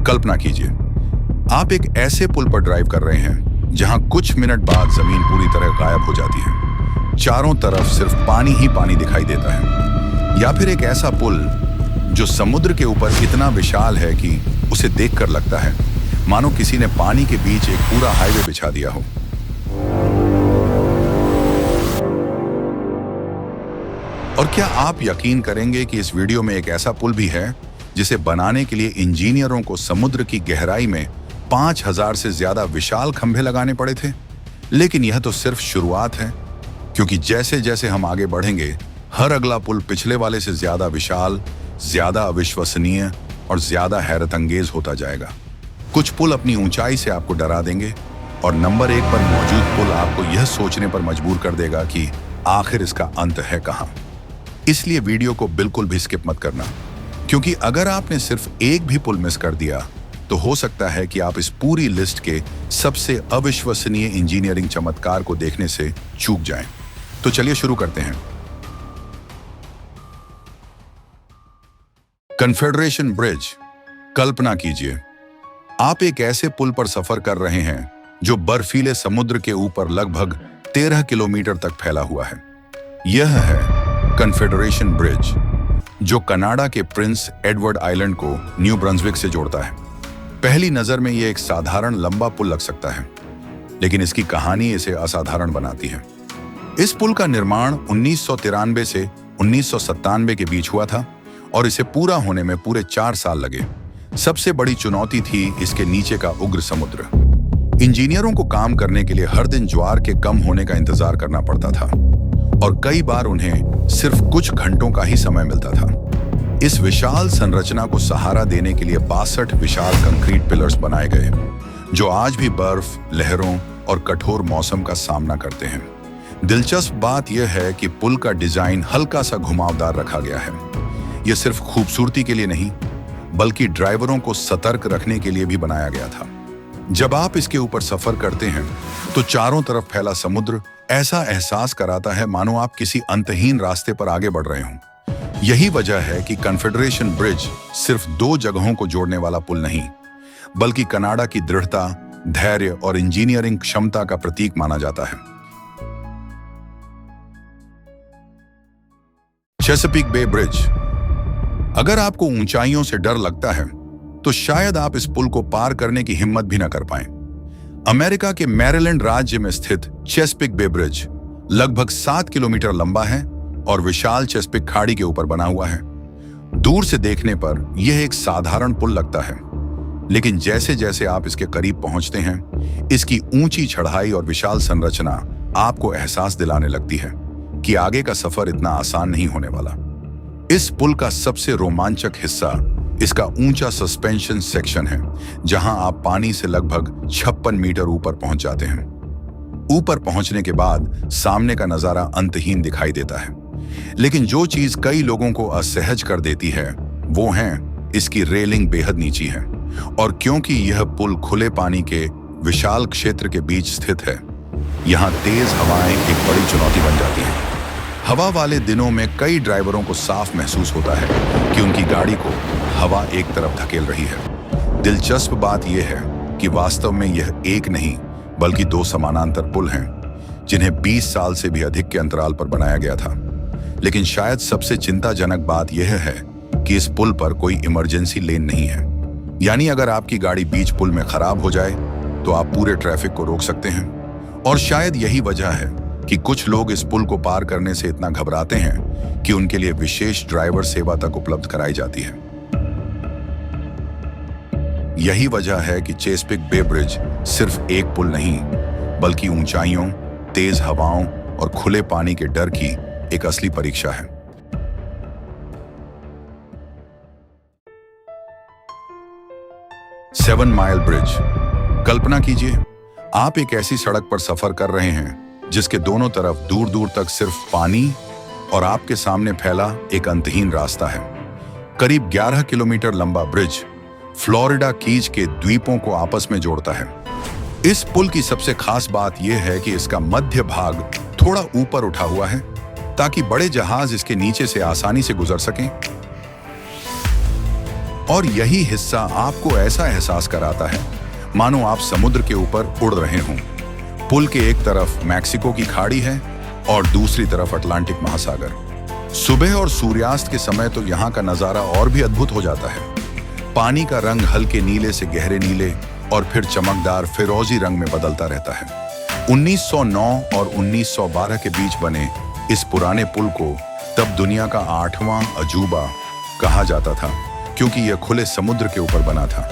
कल्पना कीजिए, आप एक ऐसे पुल पर ड्राइव कर रहे हैं जहां कुछ मिनट बाद जमीन पूरी तरह गायब हो जाती है। चारों तरफ सिर्फ पानी ही पानी दिखाई देता है। या फिर एक ऐसा पुल जो समुद्र के ऊपर इतना विशाल है कि उसे देखकर लगता है मानो किसी ने पानी के बीच एक पूरा हाईवे बिछा दिया हो। और क्या आप यकीन करेंगे कि इस वीडियो में एक ऐसा पुल भी है जिसे बनाने के लिए इंजीनियरों को समुद्र की गहराई में 5000 से ज्यादा विशाल खंभे लगाने पड़े थे। लेकिन यह तो सिर्फ शुरुआत है, क्योंकि जैसे जैसे हम आगे बढ़ेंगे हर अगला पुल पिछले वाले से ज्यादा विशाल, ज्यादा अविश्वसनीय और ज्यादा हैरत अंगेज होता जाएगा। कुछ पुल अपनी ऊंचाई से आपको डरा देंगे और नंबर 1 पर मौजूद पुल आपको यह सोचने पर मजबूर कर देगा कि आखिर इसका अंत है कहां। इसलिए वीडियो को बिल्कुल भी स्किप मत करना, क्योंकि अगर आपने सिर्फ एक भी पुल मिस कर दिया तो हो सकता है कि आप इस पूरी लिस्ट के सबसे अविश्वसनीय इंजीनियरिंग चमत्कार को देखने से चूक जाएं। तो चलिए शुरू करते हैं। Confederation bridge. कल्पना कीजिए, आप एक ऐसे पुल पर सफर कर रहे हैं जो बर्फीले समुद्र के ऊपर लगभग 13 किलोमीटर तक फैला हुआ है। यह है कन्फेडरेशन ब्रिज, जो कनाडा के प्रिंस एडवर्ड आइलैंड को न्यू ब्रंसविक से जोड़ता है। पहली नजर में यह एक साधारण लंबा पुल लग सकता है, लेकिन इसकी कहानी इसे असाधारण बनाती है। इस पुल का निर्माण 1993 से 1997 के बीच हुआ था और इसे पूरा होने में पूरे 4 साल लगे। सबसे बड़ी चुनौती थी इसके नीचे का उग्र समुद्र। इंजीनियरों को काम करने के लिए हर दिन ज्वार के कम होने का इंतजार करना पड़ता था और कई बार उन्हें सिर्फ कुछ घंटों का ही समय मिलता था। इस विशाल संरचना को सहारा देने के लिए 62 विशाल कंक्रीट पिलर्स बनाए गए, जो आज भी बर्फ, लहरों और कठोर मौसम का सामना करते हैं। दिलचस्प बात यह है कि पुल का डिजाइन हल्का सा घुमावदार रखा गया है। यह सिर्फ खूबसूरती के लिए नहीं, बल्कि ड्राइवरों को सतर्क रखने के लिए भी बनाया गया था। जब आप इसके ऊपर सफर करते हैं तो चारों तरफ फैला समुद्र ऐसा एहसास कराता है मानो आप किसी अंतहीन रास्ते पर आगे बढ़ रहे हों। यही वजह है कि कन्फेडरेशन ब्रिज सिर्फ 2 जगहों को जोड़ने वाला पुल नहीं, बल्कि कनाडा की दृढ़ता, धैर्य और इंजीनियरिंग क्षमता का प्रतीक माना जाता है। Chesapeake Bay bridge. अगर आपको ऊंचाइयों से डर लगता है तो शायद आप इस पुल को पार करने की हिम्मत भी न कर पाएं। अमेरिका के मैरीलैंड राज्य में स्थित चेसापीक बे ब्रिज लगभग 7 किलोमीटर लंबा है और विशाल चेसापीक खाड़ी के ऊपर बना हुआ है। दूर से देखने पर यह एक साधारण पुल लगता है, लेकिन जैसे जैसे आप इसके करीब पहुंचते हैं, इसकी ऊंची चढ़ाई और विशाल संरचना आपको एहसास दिलाने लगती है कि आगे का सफर इतना आसान नहीं होने वाला। इस पुल का सबसे रोमांचक हिस्सा इसका ऊंचा सस्पेंशन सेक्शन है, जहां आप पानी से लगभग 56 मीटर ऊपर पहुंच जाते हैं। ऊपर पहुंचने के बाद सामने का नजारा अंतहीन दिखाई देता है, लेकिन जो चीज कई लोगों को असहज कर देती है वो है इसकी रेलिंग बेहद नीची है। और क्योंकि यह पुल खुले पानी के विशाल क्षेत्र के बीच स्थित है, यहाँ तेज हवाएं एक बड़ी चुनौती बन जाती हैं। हवा वाले दिनों में कई ड्राइवरों को साफ महसूस होता है कि उनकी गाड़ी को हवा एक तरफ धकेल रही है। दिलचस्प बात यह है कि वास्तव में यह एक नहीं बल्कि 2 समानांतर पुल हैं, जिन्हें 20 साल से भी अधिक के अंतराल पर बनाया गया था। लेकिन शायद सबसे चिंताजनक बात यह है कि इस पुल पर कोई इमरजेंसी लेन नहीं है। यानी अगर आपकी गाड़ी बीच पुल में खराब हो जाए तो आप पूरे ट्रैफिक को रोक सकते हैं। और शायद यही वजह है कि कुछ लोग इस पुल को पार करने से इतना घबराते हैं कि उनके लिए विशेष ड्राइवर सेवा तक उपलब्ध कराई जाती है। यही वजह है कि चेसापीक बे ब्रिज सिर्फ एक पुल नहीं, बल्कि ऊंचाइयों, तेज हवाओं और खुले पानी के डर की एक असली परीक्षा है। Seven mile bridge. कल्पना कीजिए, आप एक ऐसी सड़क पर सफर कर रहे हैं जिसके दोनों तरफ दूर दूर तक सिर्फ पानी और आपके सामने फैला एक अंतहीन रास्ता है। करीब 11 किलोमीटर लंबा ब्रिज फ्लोरिडा कीज के द्वीपों को आपस में जोड़ता है। इस पुल की सबसे खास बात यह है कि इसका मध्य भाग थोड़ा ऊपर उठा हुआ है ताकि बड़े जहाज इसके नीचे से आसानी से गुजर सकें। और यही हिस्सा आपको ऐसा एहसास कराता है मानो आप समुद्र के ऊपर उड़ रहे हों। पुल के एक तरफ मैक्सिको की खाड़ी है और दूसरी तरफ अटलांटिक महासागर। सुबह और सूर्यास्त के समय तो यहाँ का नजारा और भी अद्भुत हो जाता है। पानी का रंग हल्के नीले से गहरे नीले और फिर चमकदार फिरोजी रंग में बदलता रहता है। 1909 और 1912 के बीच बने इस पुराने पुल को तब दुनिया का 8वां अजूबा कहा जाता था, क्योंकि यह खुले समुद्र के ऊपर बना था।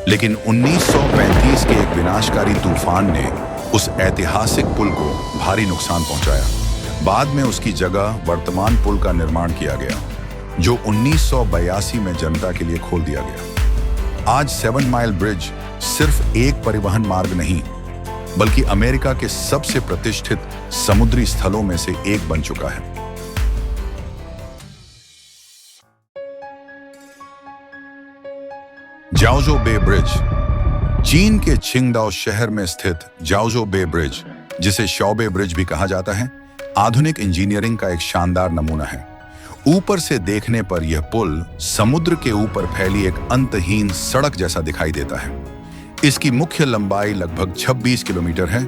लेकिन 1935 के एक विनाशकारी तूफान ने उस ऐतिहासिक पुल को भारी नुकसान पहुंचाया। बाद में उसकी जगह वर्तमान पुल का निर्माण किया गया, जो 1982 में जनता के लिए खोल दिया गया। आज 7 माइल ब्रिज सिर्फ एक परिवहन मार्ग नहीं, बल्कि अमेरिका के सबसे प्रतिष्ठित समुद्री स्थलों में से एक बन चुका है। जाओजो बे ब्रिज। चीन के छिंगडाओ शहर में स्थित जाओजो बे ब्रिज, जिसे शौबे ब्रिज भी कहा जाता है, आधुनिक इंजीनियरिंग का एक शानदार नमूना है। ऊपर से देखने पर यह पुल समुद्र के ऊपर फैली एक अंतहीन सड़क जैसा दिखाई देता है। इसकी मुख्य लंबाई लगभग 26 किलोमीटर है,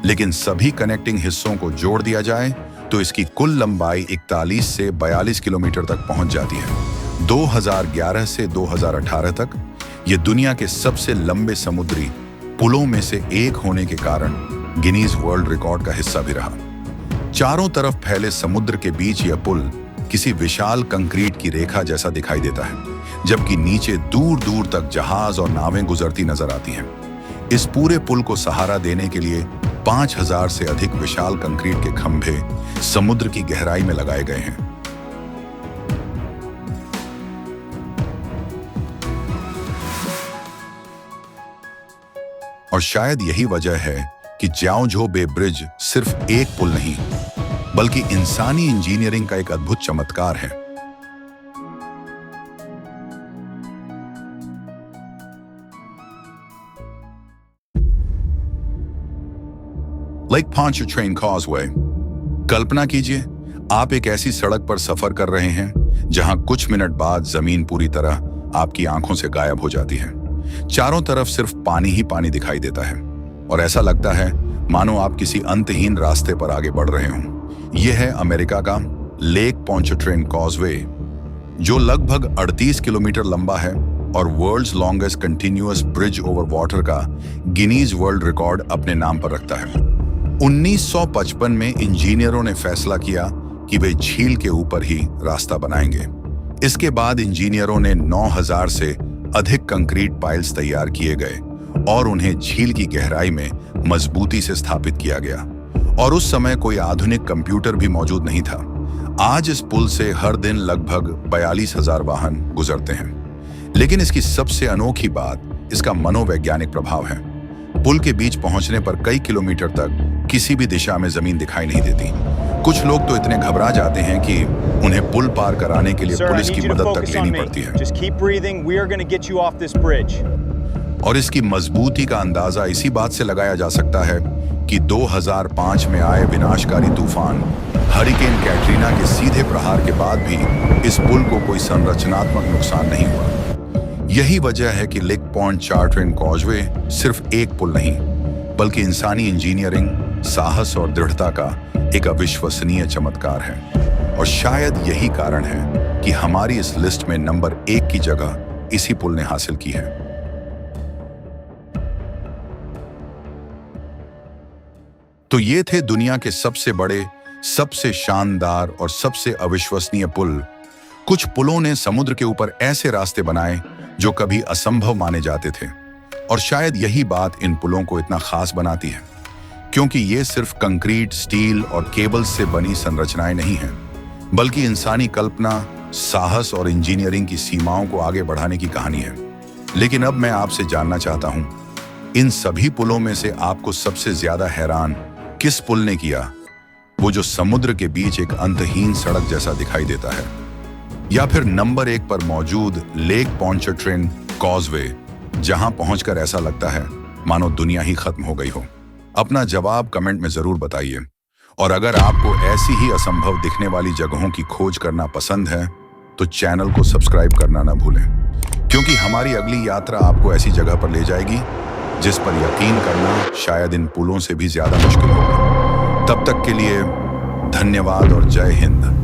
लेकिन सभी कनेक्टिंग हिस्सों को जोड़ दिया जाए तो इसकी कुल लंबाई 41 से 42 किलोमीटर तक पहुंच जाती है। 2011 से 2018 तक यह दुनिया के सबसे लंबे समुद्री पुलों में से एक होने के कारण गिनीज वर्ल्ड रिकॉर्ड का हिस्सा भी रहा। चारों तरफ फैले समुद्र के बीच यह पुल किसी विशाल कंक्रीट की रेखा जैसा दिखाई देता है, जबकि नीचे दूर दूर तक जहाज और नावें गुजरती नजर आती हैं। इस पूरे पुल को सहारा देने के लिए 5000 से अधिक विशाल कंक्रीट के खंभे समुद्र की गहराई में लगाए गए हैं। और शायद यही वजह है कि जाओजो बे ब्रिज सिर्फ एक पुल नहीं, बल्कि इंसानी इंजीनियरिंग का एक अद्भुत चमत्कार है। Lake पॉन्चेट्रेन causeway. कल्पना कीजिए, आप एक ऐसी सड़क पर सफर कर रहे हैं जहां कुछ मिनट बाद जमीन पूरी तरह आपकी आंखों से गायब हो जाती है। चारों तरफ सिर्फ पानी ही पानी दिखाई देता है और ऐसा लगता है मानो आप किसी अंतहीन रास्ते पर आगे बढ़ रहे हों। यह है अमेरिका का लेक पॉन्चेट्रेन कॉजवे, जो लगभग 38 किलोमीटर लंबा है और world's longest continuous bridge over water का गिनीज वर्ल्ड रिकॉर्ड अपने नाम पर रखता है। 1955 में इंजीनियरों ने फैसला किया कि वे झील के ऊपर ही रास्ता बनाएंगे। इसके बाद इंजीनियरों ने 9000 से अधिक कंक्रीट पाइल्स तैयार किए गए और उन्हें झील की गहराई में मजबूती से स्थापित किया गया। और उस समय कोई आधुनिक कंप्यूटर भी मौजूद नहीं था। आज इस पुल से हर दिन लगभग 42,000 वाहन गुजरते हैं। लेकिन इसकी सबसे अनोखी बात इसका मनोवैज्ञानिक प्रभाव है। पुल के बीच पहुंचने पर कई किलोमीटर तक किसी भी दिशा में जमीन दिखाई नहीं देती। कुछ लोग तो इतने घबरा जाते हैं कि उन्हें पुल पार कराने के लिए पुलिस की मदद तक लेनी पड़ती है। और इसकी मजबूती का अंदाजा इसी बात से लगाया जा सकता है कि 2005 में आए विनाशकारी तूफान हरिकेन कैटरीना के सीधे प्रहार के बाद भी इस पुल को कोई संरचनात्मक नुकसान नहीं हुआ। यही वजह है कि लेक पॉन्चेट्रेन कॉजवे सिर्फ एक पुल नहीं, बल्कि इंसानी इंजीनियरिंग, साहस और दृढ़ता का एक अविश्वसनीय चमत्कार है। और शायद यही कारण है कि हमारी इस लिस्ट में नंबर 1 की जगह इसी पुल ने हासिल की है। तो ये थे दुनिया के सबसे बड़े, सबसे शानदार और सबसे अविश्वसनीय पुल। कुछ पुलों ने समुद्र के ऊपर ऐसे रास्ते बनाए जो कभी असंभव माने जाते थे। और शायद यही बात इन पुलों को इतना खास बनाती है, क्योंकि ये सिर्फ कंक्रीट, स्टील और केबल्स से बनी संरचनाएं नहीं हैं, बल्कि इंसानी कल्पना, साहस और इंजीनियरिंग की सीमाओं को आगे बढ़ाने की कहानी है। लेकिन अब मैं आपसे जानना चाहता हूं, इन सभी पुलों में से आपको सबसे ज्यादा हैरान किस पुल ने किया? वो जो समुद्र के बीच एक अंतहीन सड़क जैसा दिखाई देता है, या फिर नंबर 1 पर मौजूद लेक पॉन्चेट्रेन कॉजवे, जहां पहुंचकर ऐसा लगता है मानो दुनिया ही खत्म हो गई हो? अपना जवाब कमेंट में जरूर बताइए। और अगर आपको ऐसी ही असंभव दिखने वाली जगहों की खोज करना पसंद है तो चैनल को सब्सक्राइब करना ना भूलें, क्योंकि हमारी अगली यात्रा आपको ऐसी जगह पर ले जाएगी जिस पर यकीन करना शायद इन पुलों से भी ज्यादा मुश्किल होगा। तब तक के लिए धन्यवाद और जय हिंद।